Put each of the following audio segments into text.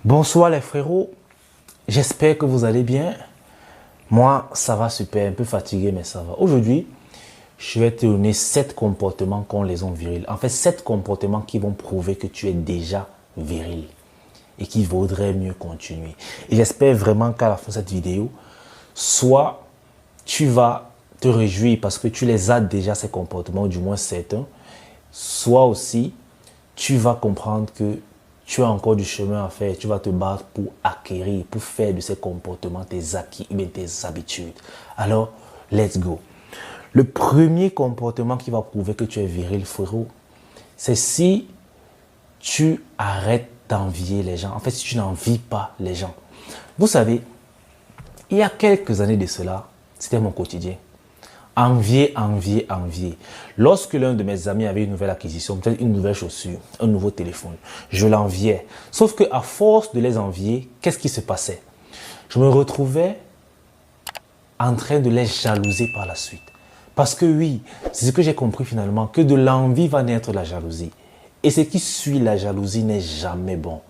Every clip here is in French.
Bonsoir les frérots, j'espère que vous allez bien. Moi, ça va super, un peu fatigué, mais ça va. Aujourd'hui, je vais te donner 7 comportements qu'ont les hommes virils. En fait, 7 comportements qui vont prouver que tu es déjà viril et qu'il vaudrait mieux continuer. Et j'espère vraiment qu'à la fin de cette vidéo, soit tu vas te réjouir parce que tu les as déjà ces comportements, ou du moins certains, soit aussi tu vas comprendre que tu as encore du chemin à faire, tu vas te battre pour acquérir, pour faire de ces comportements tes acquis ou bien tes habitudes. Alors, let's go. Le premier comportement qui va prouver que tu es viril, frérot, c'est si tu arrêtes d'envier les gens. En fait, si tu n'envies pas les gens. Vous savez, il y a quelques années de cela, c'était mon quotidien. Envier, envier, envier. Lorsque l'un de mes amis avait une nouvelle acquisition, peut-être une nouvelle chaussure, un nouveau téléphone, je l'enviais. Sauf qu'à force de les envier, qu'est-ce qui se passait? Je me retrouvais en train de les jalouser par la suite. Parce que oui, c'est ce que j'ai compris finalement, que de l'envie va naître la jalousie. Et ce qui suit la jalousie n'est jamais bon.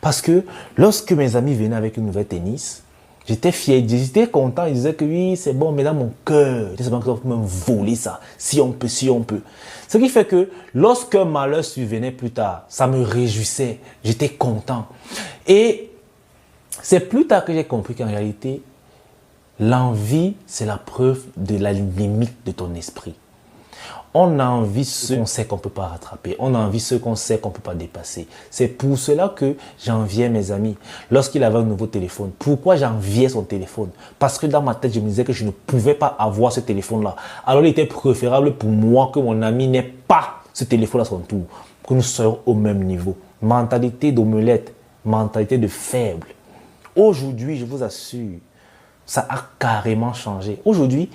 Parce que lorsque mes amis venaient avec une nouvelle tennis, j'étais fier, j'étais content, ils disaient que oui, c'est bon, mais dans mon cœur, c'est bon que ça peut me voler ça, si on peut, si on peut. Ce qui fait que lorsqu'un malheur survenait plus tard, ça me réjouissait, j'étais content. Et c'est plus tard que j'ai compris qu'en réalité, l'envie, c'est la preuve de la limite de ton esprit. On a envie ceux qu'on sait qu'on ne peut pas rattraper. On a envie ceux qu'on sait qu'on ne peut pas dépasser. C'est pour cela que j'enviais mes amis. Lorsqu'il avait un nouveau téléphone, pourquoi j'enviais son téléphone? Parce que dans ma tête, je me disais que je ne pouvais pas avoir ce téléphone-là. Alors il était préférable pour moi que mon ami n'ait pas ce téléphone à son tour. Que nous soyons au même niveau. Mentalité d'omelette, mentalité de faible. Aujourd'hui, je vous assure, ça a carrément changé. Aujourd'hui,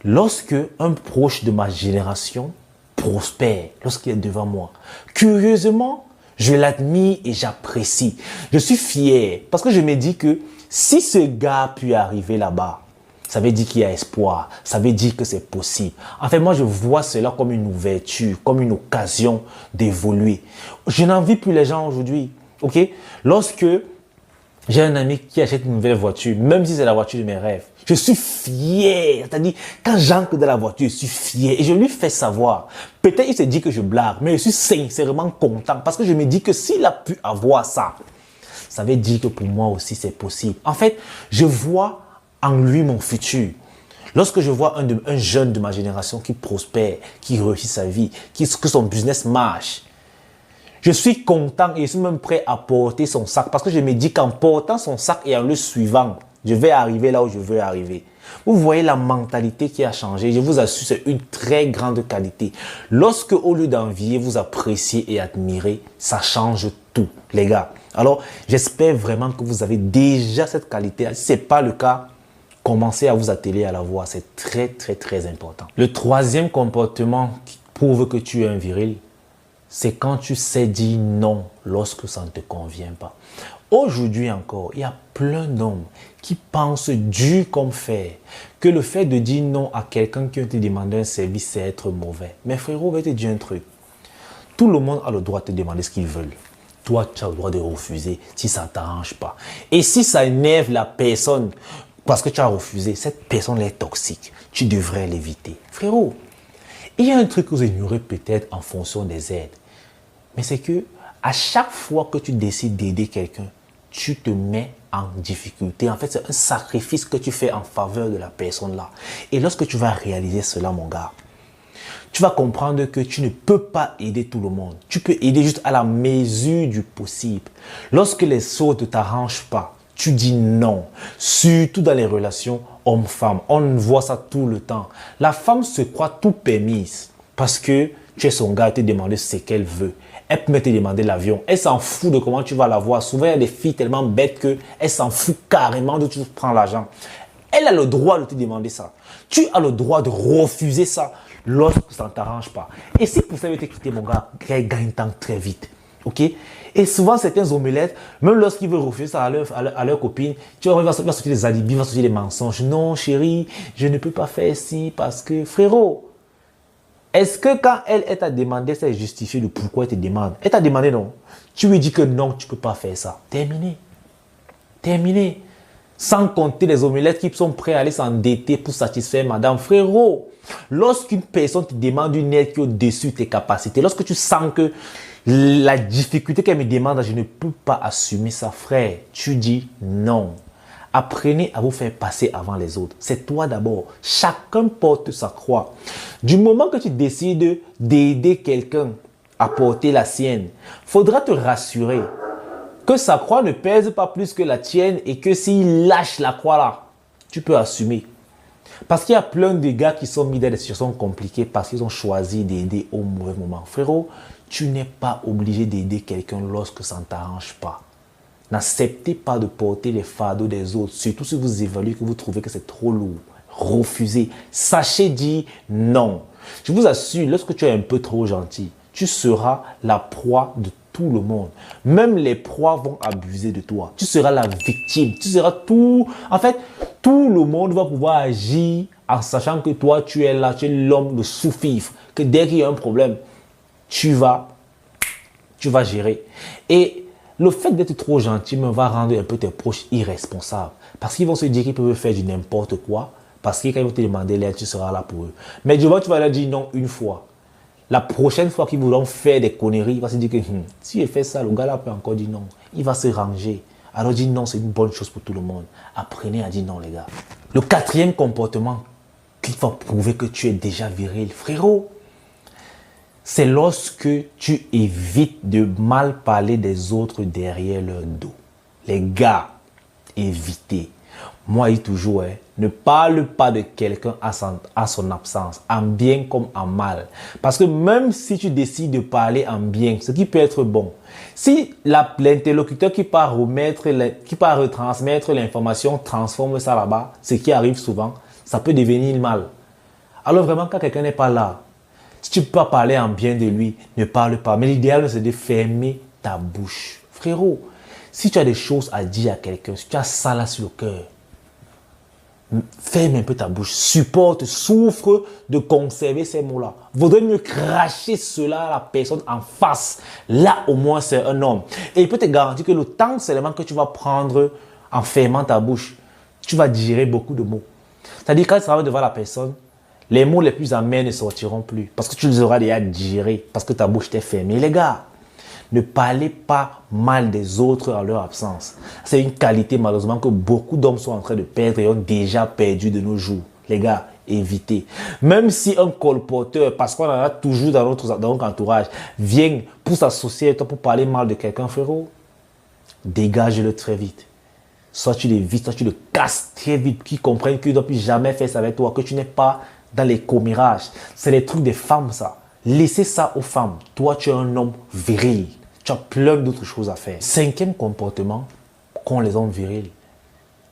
lorsque un proche de ma génération prospère, lorsqu'il est devant moi, curieusement, je l'admire et j'apprécie. Je suis fier parce que je me dis que si ce gars a pu arriver là-bas, ça veut dire qu'il y a espoir, ça veut dire que c'est possible. En fait, moi, je vois cela comme une ouverture, comme une occasion d'évoluer. Je n'envie plus les gens aujourd'hui, ok? Lorsque j'ai un ami qui achète une nouvelle voiture, même si c'est la voiture de mes rêves. Je suis fier. C'est-à-dire, quand j'entre dans la voiture, je suis fier. Et je lui fais savoir. Peut-être il se dit que je blague, mais je suis sincèrement content. Parce que je me dis que s'il a pu avoir ça, ça veut dire que pour moi aussi, c'est possible. En fait, je vois en lui mon futur. Lorsque je vois un jeune de ma génération qui prospère, qui réussit sa vie, que son business marche, je suis content et je suis même prêt à porter son sac parce que je me dis qu'en portant son sac et en le suivant, je vais arriver là où je veux arriver. Vous voyez la mentalité qui a changé. Je vous assure, c'est une très grande qualité. Lorsque au lieu d'envier, vous appréciez et admirez, ça change tout, les gars. Alors, j'espère vraiment que vous avez déjà cette qualité. Si ce n'est pas le cas, commencez à vous atteler à la voix. C'est très, très, très important. Le troisième comportement qui prouve que tu es un viril, c'est quand tu sais dire non lorsque ça ne te convient pas. Aujourd'hui encore, il y a plein d'hommes qui pensent dur comme fer que le fait de dire non à quelqu'un qui te demande un service, c'est être mauvais. Mais frérot, je vais te dire un truc. Tout le monde a le droit de te demander ce qu'ils veulent. Toi, tu as le droit de refuser si ça ne t'arrange pas. Et si ça énerve la personne parce que tu as refusé, cette personne est toxique. Tu devrais l'éviter. Frérot, il y a un truc que vous ignorez peut-être en fonction des aides. Mais c'est que à chaque fois que tu décides d'aider quelqu'un, tu te mets en difficulté. En fait, c'est un sacrifice que tu fais en faveur de la personne là. Et lorsque tu vas réaliser cela, mon gars, tu vas comprendre que tu ne peux pas aider tout le monde. Tu peux aider juste à la mesure du possible. Lorsque les choses ne t'arrangent pas, tu dis non. Surtout dans les relations homme-femme. On voit ça tout le temps. La femme se croit tout permise parce que tu es son gars et te demander ce qu'elle veut. Elle peut même te demander l'avion. Elle s'en fout de comment tu vas la voir. Souvent, il y a des filles tellement bêtes qu'elles s'en foutent carrément de tu prends l'argent. Elle a le droit de te demander ça. Tu as le droit de refuser ça lorsque ça ne t'arrange pas. Et si pour ça, elle veut te quitter, mon gars, qu'elle gagne temps très vite. Ok? Et souvent, certains omelettes, même lorsqu'ils veulent refuser ça à leur copine, tu vas voir, sortir des alibis, va sortir des mensonges. Non, chérie, je ne peux pas faire ci parce que, frérot, Est-ce que quand elle t'a demandé, ça est justifié de pourquoi elle te demande? Elle t'a demandé non. Tu lui dis que non, tu ne peux pas faire ça. Terminé. Terminé. Sans compter les omelettes qui sont prêts à aller s'endetter pour satisfaire madame. Frérot, lorsqu'une personne te demande une aide qui est au-dessus de tes capacités, lorsque tu sens que la difficulté qu'elle me demande, je ne peux pas assumer ça, frère, tu dis non. Apprenez à vous faire passer avant les autres. C'est toi d'abord. Chacun porte sa croix. Du moment que tu décides d'aider quelqu'un à porter la sienne, faudra te rassurer que sa croix ne pèse pas plus que la tienne et que s'il lâche la croix là, tu peux assumer. Parce qu'il y a plein de gars qui sont mis dans des situations compliquées parce qu'ils ont choisi d'aider au mauvais moment. Frérot, tu n'es pas obligé d'aider quelqu'un lorsque ça ne t'arrange pas. N'acceptez pas de porter les fardeaux des autres, surtout si vous évaluez que vous trouvez que c'est trop lourd. Refusez. Sachez dire non. Je vous assure, lorsque tu es un peu trop gentil, tu seras la proie de tout le monde. Même les proies vont abuser de toi. Tu seras la victime. Tu seras tout. En fait, tout le monde va pouvoir agir en sachant que toi, tu es là, tu es l'homme de sous-fifre. Que dès qu'il y a un problème, tu vas gérer. Et le fait d'être trop gentil va rendre un peu tes proches irresponsables. Parce qu'ils vont se dire qu'ils peuvent faire du n'importe quoi. Parce que quand ils vont te demander l'aide, tu seras là pour eux. Mais du moment tu vas leur dire non une fois. La prochaine fois qu'ils voudront faire des conneries, il va se dire que si il fait ça, le gars là peut encore dire non. Il va se ranger. Alors dire non, c'est une bonne chose pour tout le monde. Apprenez à dire non, les gars. Le quatrième comportement qui va prouver que tu es déjà viril, frérot, c'est lorsque tu évites de mal parler des autres derrière leur dos. Les gars, évitez. Moi, il dit toujours, ne parle pas de quelqu'un à son absence, en bien comme en mal. Parce que même si tu décides de parler en bien, ce qui peut être bon, si l'interlocuteur qui part retransmettre l'information transforme ça là-bas, ce qui arrive souvent, ça peut devenir mal. Alors vraiment, quand quelqu'un n'est pas là, si tu peux pas parler en bien de lui, ne parle pas. Mais l'idéal, c'est de fermer ta bouche. Frérot, si tu as des choses à dire à quelqu'un, si tu as ça là sur le cœur, ferme un peu ta bouche. Supporte, souffre de conserver ces mots-là. Vaudrait mieux cracher cela à la personne en face. Là, au moins, c'est un homme. Et il peut te garantir que le temps seulement que tu vas prendre en fermant ta bouche, tu vas digérer beaucoup de mots. C'est-à-dire, quand tu travailles devant la personne, les mots les plus amers ne sortiront plus parce que tu les auras déjà digérés, parce que ta bouche t'est fermée. Les gars, ne parlez pas mal des autres en leur absence. C'est une qualité malheureusement que beaucoup d'hommes sont en train de perdre et ont déjà perdu de nos jours. Les gars, évitez. Même si un colporteur, parce qu'on en a toujours dans notre entourage, vient pour s'associer avec toi, pour parler mal de quelqu'un, frérot, dégage-le très vite. Soit tu l'évites, soit tu le casses très vite, qu'ils comprennent qu'ils ne doivent plus jamais faire ça avec toi, que tu n'es pas dans les commérages. C'est les trucs des femmes, ça. Laissez ça aux femmes. Toi, tu es un homme viril. Tu as plein d'autres choses à faire. Cinquième comportement qu'ont les hommes virils,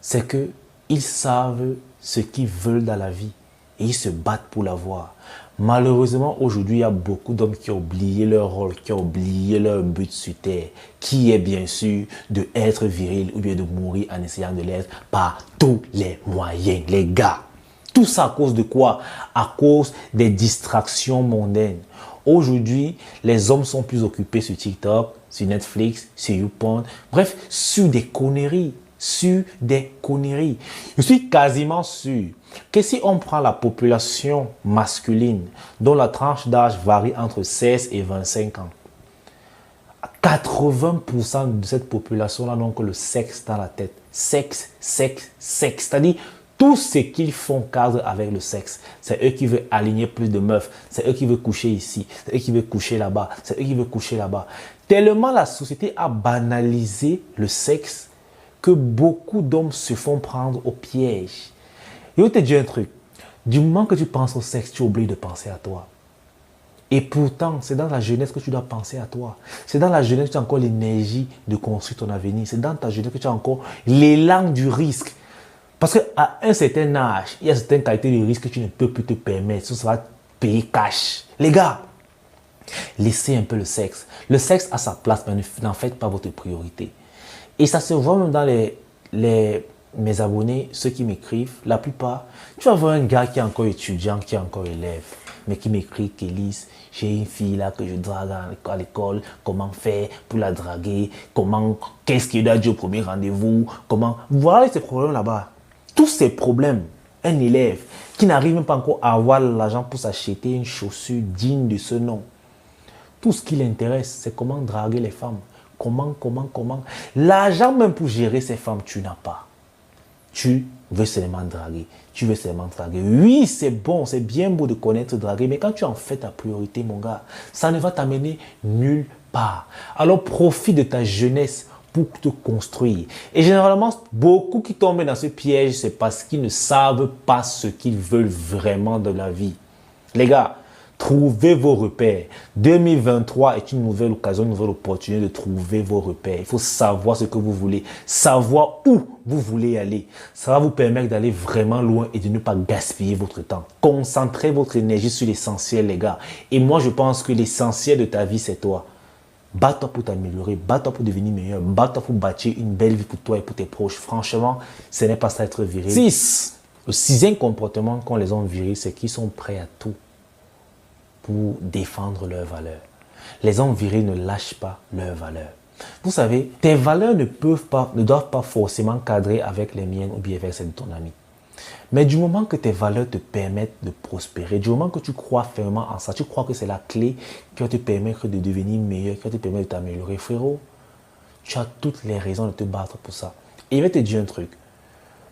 c'est qu'ils savent ce qu'ils veulent dans la vie et ils se battent pour l'avoir. Malheureusement, aujourd'hui, il y a beaucoup d'hommes qui ont oublié leur rôle, qui ont oublié leur but sur terre, qui est bien sûr d'être viril ou bien de mourir en essayant de l'être par tous les moyens, les gars. Tout ça à cause de quoi? À cause des distractions mondaines. Aujourd'hui, les hommes sont plus occupés sur TikTok, sur Netflix, sur YouPorn, bref, sur des conneries. Je suis quasiment sûr que si on prend la population masculine, dont la tranche d'âge varie entre 16 et 25 ans, 80% de cette population-là n'ont que le sexe dans la tête. Sexe. C'est-à-dire, tout ce qu'ils font cadre avec le sexe. C'est eux qui veulent aligner plus de meufs. C'est eux qui veulent coucher ici. C'est eux qui veulent coucher là-bas. C'est eux qui veulent coucher là-bas. Tellement la société a banalisé le sexe que beaucoup d'hommes se font prendre au piège. Et je vais te dire un truc. Du moment que tu penses au sexe, tu oublies de penser à toi. Et pourtant, c'est dans la jeunesse que tu dois penser à toi. C'est dans la jeunesse que tu as encore l'énergie de construire ton avenir. C'est dans ta jeunesse que tu as encore l'élan du risque. Parce qu'à un certain âge, il y a certaines qualités de risque que tu ne peux plus te permettre. Ça va payer cash. Les gars, laissez un peu le sexe. Le sexe a sa place, mais n'en faites pas votre priorité. Et ça se voit même dans mes abonnés, ceux qui m'écrivent, la plupart. Tu vas voir un gars qui est encore étudiant, qui est encore élève. mais qui m'écrit qu'Élise, j'ai une fille là que je drague à l'école, comment faire pour la draguer, qu'est-ce qu'il a dit au premier rendez-vous, comment... Voilà ces problèmes là-bas. Tous ces problèmes, un élève qui n'arrive même pas encore à avoir l'argent pour s'acheter une chaussure digne de ce nom. Tout ce qui l'intéresse, c'est comment draguer les femmes. Comment. L'argent même pour gérer ces femmes, tu n'as pas. Tu veux seulement draguer. Oui, c'est bon, c'est bien beau de connaître draguer, mais quand tu en fais ta priorité, mon gars, ça ne va t'amener nulle part. Alors profite de ta jeunesse pour te construire. Et généralement, beaucoup qui tombent dans ce piège, c'est parce qu'ils ne savent pas ce qu'ils veulent vraiment de la vie. Les gars, trouvez vos repères. 2023 est une nouvelle occasion, une nouvelle opportunité de trouver vos repères. Il faut savoir ce que vous voulez, savoir où vous voulez aller. Ça va vous permettre d'aller vraiment loin et de ne pas gaspiller votre temps. Concentrez votre énergie sur l'essentiel, les gars. Et moi, je pense que l'essentiel de ta vie, c'est toi. Bats-toi pour t'améliorer, bats-toi pour devenir meilleur, bats-toi pour bâtir une belle vie pour toi et pour tes proches. Franchement, ce n'est pas ça être viril. 6. Le sixième comportement qu'ont les hommes virils, c'est qu'ils sont prêts à tout pour défendre leurs valeurs. Les hommes virils ne lâchent pas leurs valeurs. Vous savez, tes valeurs ne doivent pas forcément cadrer avec les miennes ou bien avec celles de ton ami. Mais du moment que tes valeurs te permettent de prospérer, du moment que tu crois fermement en ça, tu crois que c'est la clé qui va te permettre de devenir meilleur, qui va te permettre de t'améliorer, frérot, tu as toutes les raisons de te battre pour ça. Et je vais te dire un truc.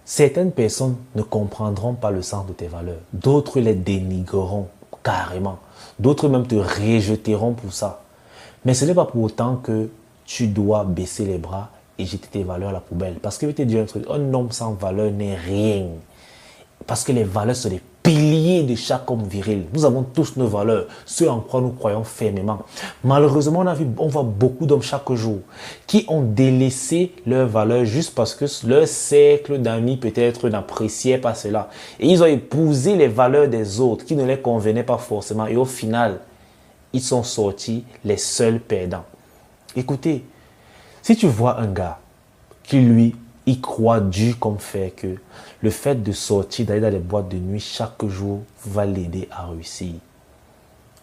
Certaines personnes ne comprendront pas le sens de tes valeurs. D'autres les dénigreront carrément. D'autres même te rejetteront pour ça. Mais ce n'est pas pour autant que tu dois baisser les bras et jeter tes valeurs à la poubelle. Parce que je vais te dire un truc, un homme sans valeur n'est rien. Parce que les valeurs sont les piliers de chaque homme viril. Nous avons tous nos valeurs, ceux en quoi nous croyons fermement. Malheureusement, on voit beaucoup d'hommes chaque jour qui ont délaissé leurs valeurs juste parce que leur cercle d'amis peut-être n'appréciait pas cela. Et ils ont épousé les valeurs des autres qui ne les convenaient pas forcément. Et au final, ils sont sortis les seuls perdants. Écoutez, si tu vois un gars qui lui, il croit dur comme fer que le fait de sortir, d'aller dans les boîtes de nuit chaque jour va l'aider à réussir.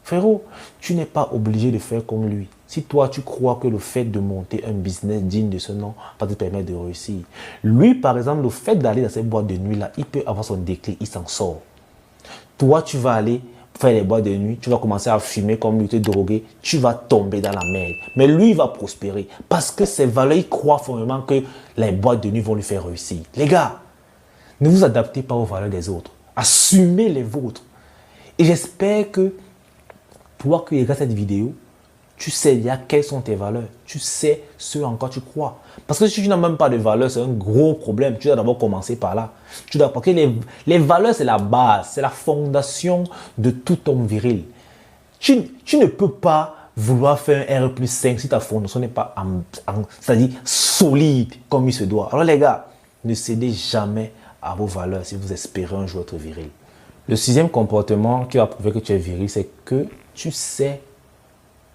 Frérot, tu n'es pas obligé de faire comme lui. Si toi, tu crois que le fait de monter un business digne de ce nom va te permettre de réussir. Lui, par exemple, le fait d'aller dans ces boîtes de nuit-là, il peut avoir son déclic, il s'en sort. Toi, tu vas aller faire les boîtes de nuit, tu vas commencer à fumer comme lui, te droguer, tu vas tomber dans la merde. Mais lui, il va prospérer parce que ses valeurs, il croit formellement que les boîtes de nuit vont lui faire réussir. Les gars, ne vous adaptez pas aux valeurs des autres. Assumez les vôtres. Et j'espère que toi qui regardes cette vidéo, tu sais déjà quelles sont tes valeurs. Tu sais ce en quoi tu crois. Parce que si tu n'as même pas de valeurs, c'est un gros problème. Tu dois d'abord commencer par là. Parce que les valeurs, c'est la base, c'est la fondation de tout homme viril. Tu ne peux pas vouloir faire un R+5 si ta fondation n'est pas c'est-à-dire solide comme il se doit. Alors les gars, ne cédez jamais à vos valeurs si vous espérez un jour être viril. Le sixième comportement qui va prouver que tu es viril, c'est que tu sais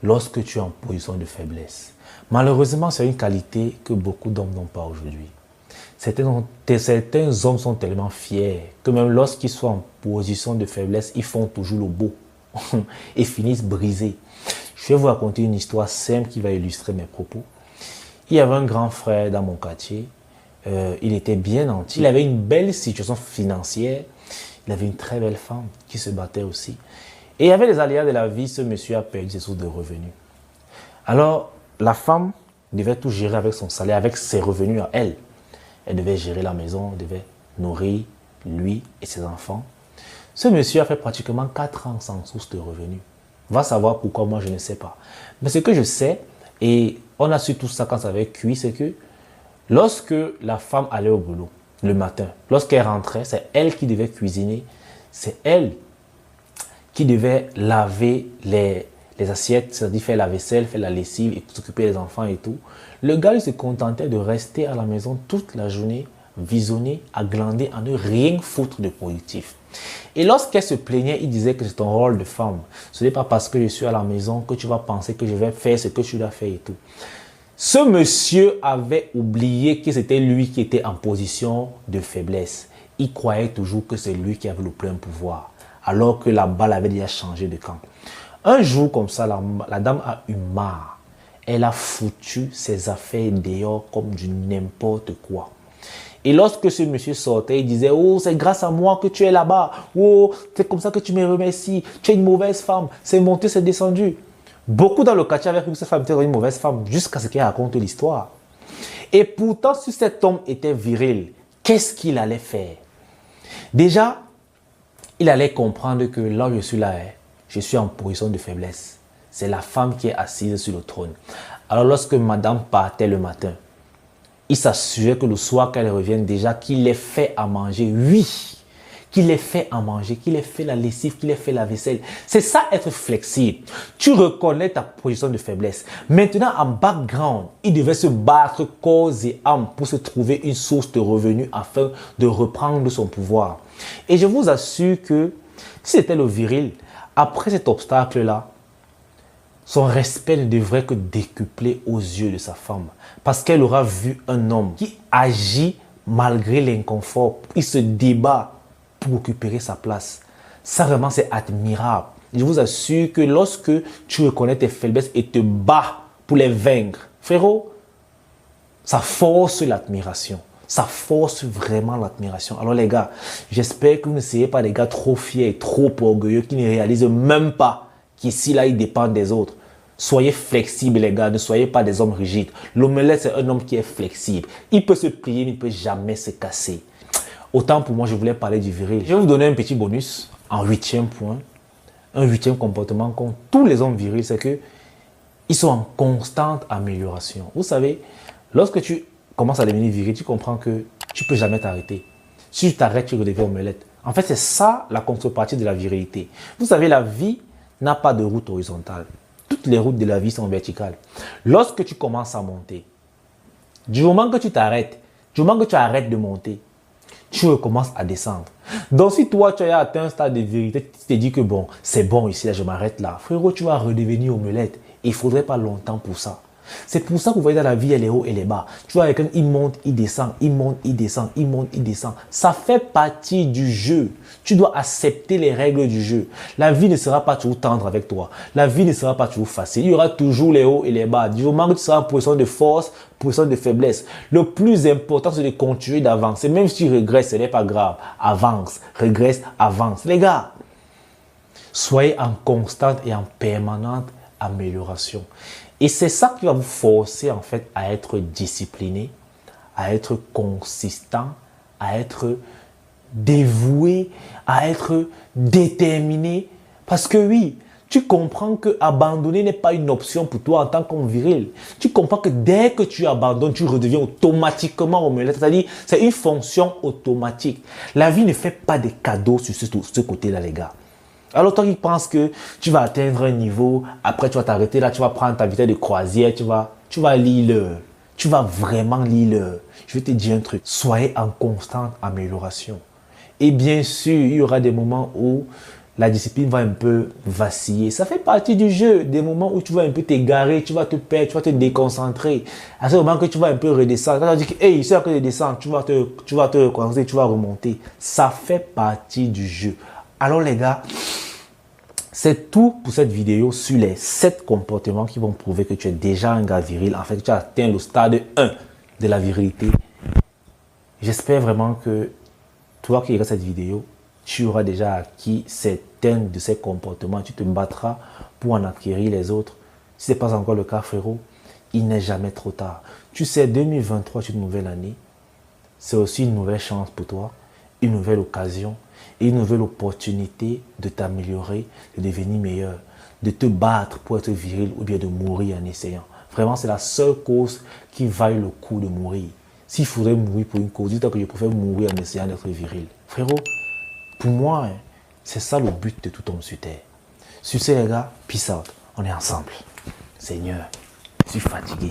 lorsque tu es en position de faiblesse. Malheureusement, c'est une qualité que beaucoup d'hommes n'ont pas aujourd'hui. Certains hommes sont tellement fiers que même lorsqu'ils sont en position de faiblesse, ils font toujours le beau et finissent brisés. Je vais vous raconter une histoire simple qui va illustrer mes propos. Il y avait un grand frère dans mon quartier. Il était bien nanti. Il avait une belle situation financière. Il avait une très belle femme qui se battait aussi. Et il y avait les aléas de la vie, ce monsieur a perdu ses sources de revenus. Alors, la femme devait tout gérer avec son salaire, avec ses revenus à elle. Elle devait gérer la maison, elle devait nourrir lui et ses enfants. Ce monsieur a fait pratiquement 4 ans sans source de revenus. Va savoir pourquoi, moi je ne sais pas. Mais ce que je sais, et on a su tout ça quand ça avait cuit, c'est que lorsque la femme allait au boulot le matin, lorsqu'elle rentrait, c'est elle qui devait cuisiner, c'est elle qui devait laver les assiettes, c'est-à-dire faire la vaisselle, faire la lessive et s'occuper des enfants et tout. Le gars, il se contentait de rester à la maison toute la journée, visionner, à glander, à ne rien foutre de productif. Et lorsqu'elle se plaignait, il disait que c'est ton rôle de femme. Ce n'est pas parce que je suis à la maison que tu vas penser que je vais faire ce que tu dois faire et tout. Ce monsieur avait oublié que c'était lui qui était en position de faiblesse. Il croyait toujours que c'est lui qui avait le plein pouvoir. alors que la balle avait déjà changé de camp. Un jour comme ça, la dame a eu marre. Elle a foutu ses affaires dehors comme du n'importe quoi. Et lorsque ce monsieur sortait, il disait « Oh, c'est grâce à moi que tu es là-bas. Oh, c'est comme ça que tu me remercies. Tu es une mauvaise femme. C'est monté, c'est descendu. » Beaucoup dans le quartier avaient cru que cette femme était une mauvaise femme jusqu'à ce qu'elle raconte l'histoire. Et pourtant, si cet homme était viril, qu'est-ce qu'il allait faire? Déjà, il allait comprendre que là où je suis là, je suis en position de faiblesse. C'est la femme qui est assise sur le trône. Alors lorsque madame partait le matin, il s'assurait que le soir qu'elle revienne déjà, qu'il ait fait à manger. Oui, qu'il ait fait à manger, qu'il ait fait la lessive, qu'il ait fait la vaisselle. C'est ça être flexible. Tu reconnais ta position de faiblesse. Maintenant, en background, il devait se battre corps et âme pour se trouver une source de revenus afin de reprendre son pouvoir. Et je vous assure que si c'était le viril, après cet obstacle-là, son respect ne devrait que décupler aux yeux de sa femme. Parce qu'elle aura vu un homme qui agit malgré l'inconfort. Il se débat pour récupérer sa place. Ça vraiment c'est admirable. Je vous assure que lorsque tu reconnais tes faiblesses et te bats pour les vaincre, frérot, ça force l'admiration. Ça force vraiment l'admiration. Alors les gars, j'espère que vous ne serez pas des gars trop fiers et trop orgueilleux qui ne réalisent même pas qu'ici là, ils dépendent des autres. Soyez flexibles les gars, ne soyez pas des hommes rigides. L'omelette c'est un homme qui est flexible. Il peut se plier, mais il ne peut jamais se casser. Autant pour moi, je voulais parler du viril. Je vais vous donner un petit bonus en 8e point. Un 8e comportement qu'ont tous les hommes virils, c'est que ils sont en constante amélioration. Vous savez, lorsque tu commences à devenir viril, tu comprends que tu ne peux jamais t'arrêter. Si tu t'arrêtes, tu redeviens omelette. En fait, c'est ça la contrepartie de la virilité. Vous savez, la vie n'a pas de route horizontale. Toutes les routes de la vie sont verticales. Lorsque tu commences à monter, du moment que tu t'arrêtes, du moment que tu arrêtes de monter, tu recommences à descendre. Donc si toi tu as atteint un stade de vérité, tu te dis que bon, c'est bon ici, là, je m'arrête là. Frérot, tu vas redevenir omelette. Il ne faudrait pas longtemps pour ça. C'est pour ça que vous voyez dans la vie, il y a les hauts et les bas. Tu vois, quelqu'un, il monte, il descend, il monte, il descend, il monte, il descend. Ça fait partie du jeu. Tu dois accepter les règles du jeu. La vie ne sera pas toujours tendre avec toi. La vie ne sera pas toujours facile. Il y aura toujours les hauts et les bas. Du moment que tu seras en position de force, position de faiblesse. Le plus important, c'est de continuer d'avancer. Même si tu regresses, ce n'est pas grave. Avance, regresse, avance. Les gars, soyez en constante et en permanente amélioration. Et c'est ça qui va vous forcer en fait à être discipliné, à être consistant, à être dévoué, à être déterminé. Parce que oui, tu comprends que abandonner n'est pas une option pour toi en tant qu'homme viril. Tu comprends que dès que tu abandonnes, tu redeviens automatiquement omelette. C'est-à-dire, c'est une fonction automatique. La vie ne fait pas des cadeaux sur ce côté-là, les gars. Alors toi qui penses que tu vas atteindre un niveau, après tu vas t'arrêter là, tu vas prendre ta vitesse de croisière, tu vas lire l'heure. Tu vas vraiment lire l'heure. Je vais te dire un truc, soyez en constante amélioration. Et bien sûr, il y aura des moments où la discipline va un peu vaciller. Ça fait partie du jeu, des moments où tu vas un peu t'égarer, tu vas te perdre, tu vas te déconcentrer. À ce moment que tu vas un peu redescendre, quand tu dis que hey, c'est que de descendre, tu vas te reconcentrer, tu vas remonter. Ça fait partie du jeu. Alors les gars, c'est tout pour cette vidéo sur les 7 comportements qui vont prouver que tu es déjà un gars viril. En fait, tu as atteint le stade 1 de la virilité. J'espère vraiment que toi qui regardes cette vidéo, tu auras déjà acquis certains de ces comportements. Tu te battras pour en acquérir les autres. Si ce n'est pas encore le cas, frérot, il n'est jamais trop tard. Tu sais, 2023, c'est une nouvelle année. C'est aussi une nouvelle chance pour toi, une nouvelle occasion et une nouvelle opportunité de t'améliorer, de devenir meilleur, de te battre pour être viril ou bien de mourir en essayant. Vraiment, c'est la seule cause qui vaille le coup de mourir. S'il faudrait mourir pour une cause, dis-toi que je préfère mourir en essayant d'être viril. Frérot, pour moi, c'est ça le but de tout homme sur terre. Sur ce, les gars, peace out. On est ensemble. Seigneur, je suis fatigué.